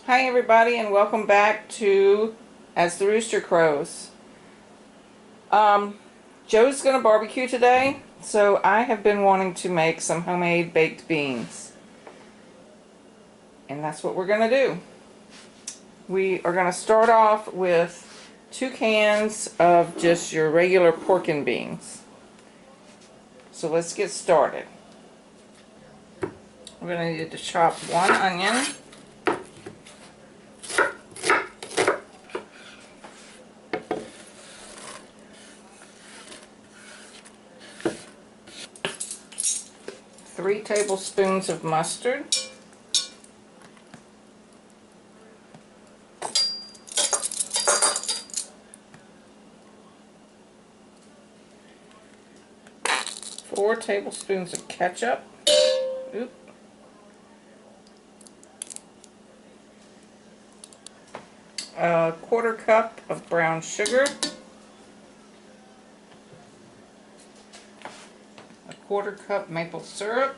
Hi everybody, and welcome back to As the Rooster Crows. Joe's gonna barbecue today, so I have been wanting to make some homemade baked beans. And that's what we're gonna do. We are gonna start off with 2 cans of just your regular pork and beans. So let's get started. We're gonna need to chop 1 onion. 3 tablespoons of mustard, 4 tablespoons of ketchup, Oop. A 1/4 cup of brown sugar, a 1/4 cup maple syrup,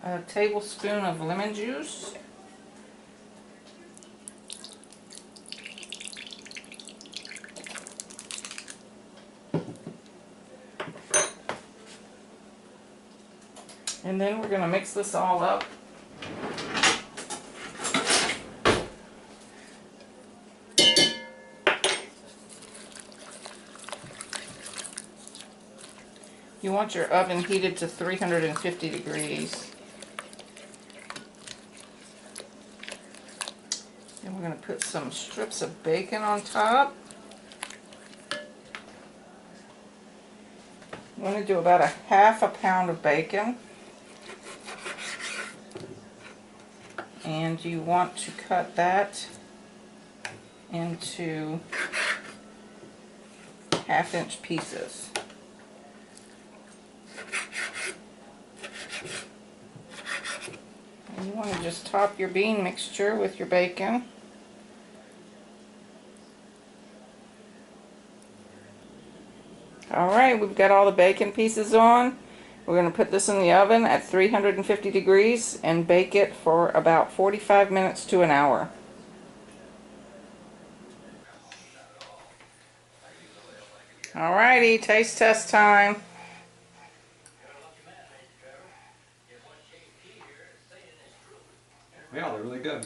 a tablespoon of lemon juice, and then we're going to mix this all up. You want your oven heated to 350 degrees. And we're going to put some strips of bacon on top. I'm going to do about 1/2 pound of bacon. And you want to cut that into 1/2-inch pieces. And you want to just top your bean mixture with your bacon. Alright, we've got all the bacon pieces on. We're going to put this in the oven at 350 degrees and bake it for about 45 minutes to an hour. Alrighty, taste test time. Yeah, they're really good.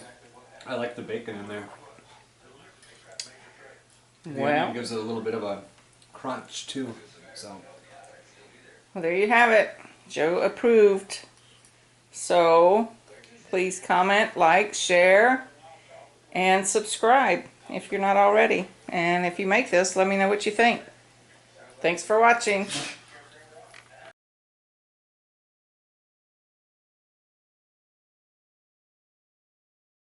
I like the bacon in there. The onion gives it a little bit of a crunch too. So. Well, there you have it. Joe approved. So please comment, like, share, and subscribe if you're not already. And if you make this, let me know what you think. Thanks for watching.